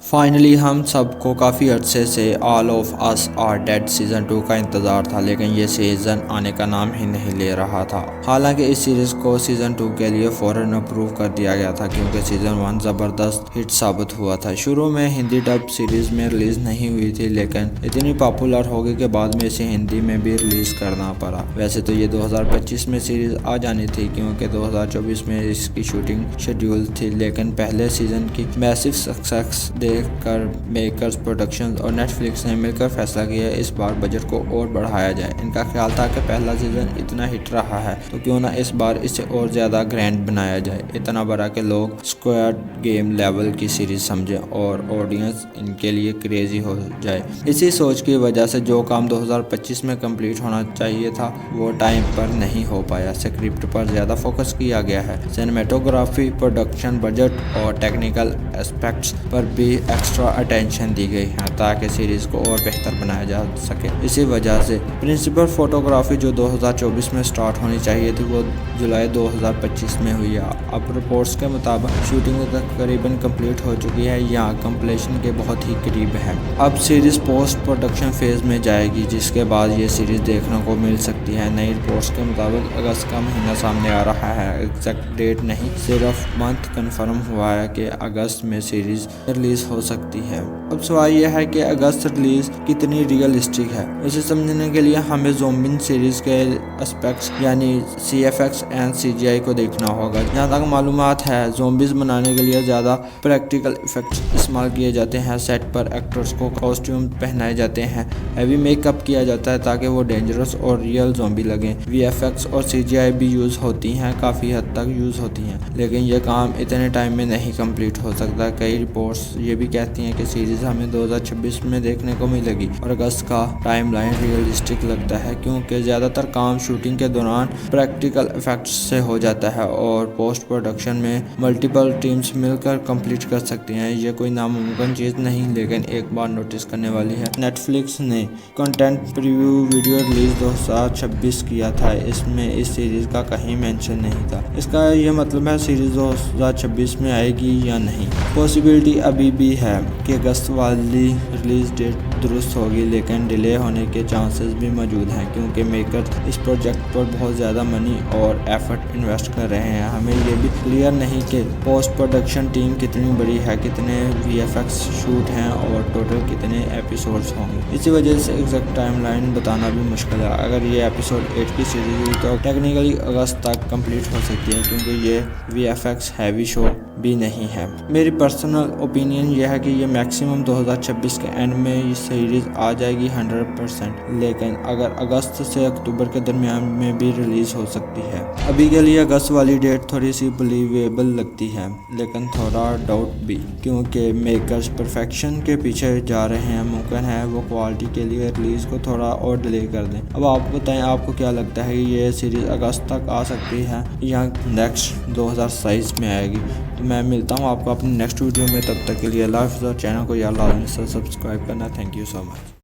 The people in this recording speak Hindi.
फाइनली हम सबको काफ़ी अरसे से all of us are dead season 2 का इंतज़ार था, लेकिन ये सीज़न आने का नाम ही नहीं ले रहा था। हालांकि इस सीरीज़ को सीज़न 2 के लिए फ़ौरन अप्रूव कर दिया गया था, क्योंकि सीज़न 1 ज़बरदस्त हिट साबित हुआ था। शुरू में हिंदी डब सीरीज़ में रिलीज़ नहीं हुई थी, लेकिन इतनी पॉपुलर हो गई कि बाद में इसे हिंदी में भी रिलीज़ करना पड़ा। वैसे तो ये 2025 में सीरीज़ आ जानी थी, क्योंकि 2024 में इसकी शूटिंग शेड्यूल थी, लेकिन पहले सीज़न की मैसिव सक्सेस देखकर मेकर्स प्रोडक्शंस और नेटफ्लिक्स ने मिलकर फैसला किया इस बार बजट को और बढ़ाया जाए। इनका ख्याल था कि पहला सीज़न इतना हिट रहा है तो क्यों ना इस बार इसे और ज़्यादा ग्रैंड बनाया जाए, इतना बड़ा कि लोग स्क्वाड गेम लेवल की सीरीज समझें और ऑडियंस इनके लिए क्रेजी हो जाए। इसी सोच की वजह से जो काम 2025 में कंप्लीट होना चाहिए था वो टाइम पर नहीं हो पाया। स्क्रिप्ट पर ज़्यादा फोकस किया गया है, सिनेमेटोग्राफी, प्रोडक्शन बजट और टेक्निकल एस्पेक्ट्स पर भी एक्स्ट्रा अटेंशन दी गई है ताकि सीरीज़ को और बेहतर बनाया जा सके। इसी वजह से प्रिंसिपल फोटोग्राफी जो 2024 में स्टार्ट होनी चाहिए थी वो जुलाई 2025 में हुई है। अब रिपोर्ट्स के मुताबिक शूटिंग तकरीबन कंप्लीट हो चुकी है या कंप्लीशन के बहुत ही करीब है। अब सीरीज़ पोस्ट प्रोडक्शन फेज में जाएगी, जिसके बाद ये सीरीज़ देखने को मिल सकती है। नई रिपोर्ट्स के मुताबिक अगस्त का महीना सामने आ रहा है। एग्जैक्ट डेट नहीं, सिर्फ मंथ कंफर्म हुआ है कि अगस्त में सीरीज़ रिलीज हो सकती है। अब सवाल यह है कि अगस्त रिलीज कितनी रियलिस्टिक है। इसे समझने के लिए हमें ज़ोंबी सीरीज के एस्पेक्ट्स यानी CFX एंड CGI को देखना होगा। जहाँ तक मालूमात है, ज़ोंबीज बनाने के लिए ज़्यादा प्रैक्टिकल इफेक्ट्स इस्तेमाल किए जाते हैं। सेट पर एक्टर्स को कॉस्ट्यूम पहनाए जाते हैं, हैवी मेकअप किया जाता है ताकि वो डेंजरस और रियल ज़ोंबी लगें। VFX और CGI भी यूज़ होती हैं, काफ़ी हद तक यूज़ होती हैं, लेकिन यह काम इतने टाइम में नहीं कंप्लीट हो सकता। कई रिपोर्ट्स ये भी कहती हैं कि सीरीज़ हमें 2026 में देखने को मिलेगी और अगस्त का टाइमलाइन रियलिस्टिक लगता है, क्योंकि ज़्यादातर काम शूटिंग के दौरान प्रैक्टिकल इफेक्ट्स से हो जाता है और पोस्ट प्रोडक्शन में मल्टीपल टीम्स मिलकर कंप्लीट कर सकती हैं। ये कोई नामुमकिन चीज़ नहीं, लेकिन एक बार नोटिस करने वाली है। नेटफ्लिक्स ने कंटेंट प्रीव्यू वीडियो रिलीज 2026 किया था, इसमें इस सीरीज़ का कहीं मेंशन नहीं था। इसका यह मतलब है सीरीज़ 2026 में आएगी या नहीं। पॉसिबिलिटी अभी भी है कि अगस्त वाली रिलीज डेट दुरुस्त होगी, लेकिन डिले होने के चांसेस भी मौजूद हैं, क्योंकि मेकर इस प्रोजेक्ट पर बहुत ज़्यादा मनी और एफर्ट इन्वेस्ट कर रहे हैं। हमें ये भी क्लियर नहीं कि पोस्ट प्रोडक्शन टीम कितनी बड़ी है, कितने VFX शूट हैं और टोटल कितने एपिसोड्स होंगे। इसी वजह से एग्जैक्ट टाइमलाइन बताना भी मुश्किल है। अगर ये एपिसोड 8 की सीरीज हुई तो टेक्निकली अगस्त तक कंप्लीट हो सकती है, क्योंकि ये VFX हैवी शो भी नहीं है। मेरी पर्सनल ओपिनियन यह है कि ये मैक्सिमम 2026 के एंड में ये सीरीज़ आ जाएगी 100%, लेकिन अगर अगस्त से अक्टूबर के दरमियान में भी रिलीज़ हो सकती है। अभी के लिए अगस्त वाली डेट थोड़ी सी बिलीवेबल लगती है, लेकिन थोड़ा डाउट भी, क्योंकि मेकर्स परफेक्शन के पीछे जा रहे हैं। मुमकिन है वो क्वालिटी के लिए रिलीज़ को थोड़ा और डिले कर दें। अब आप बताएं, आपको क्या लगता है कि ये सीरीज़ अगस्त तक आ सकती है या नेक्स्ट 2027 में आएगी? तो मैं मिलता हूँ आपको अपनी नेक्स्ट वीडियो में। तब तक के लिए अल्लाह हाफ़िज़ और चैनल को यार लाजमी से सब्सक्राइब करना। Thank you so much.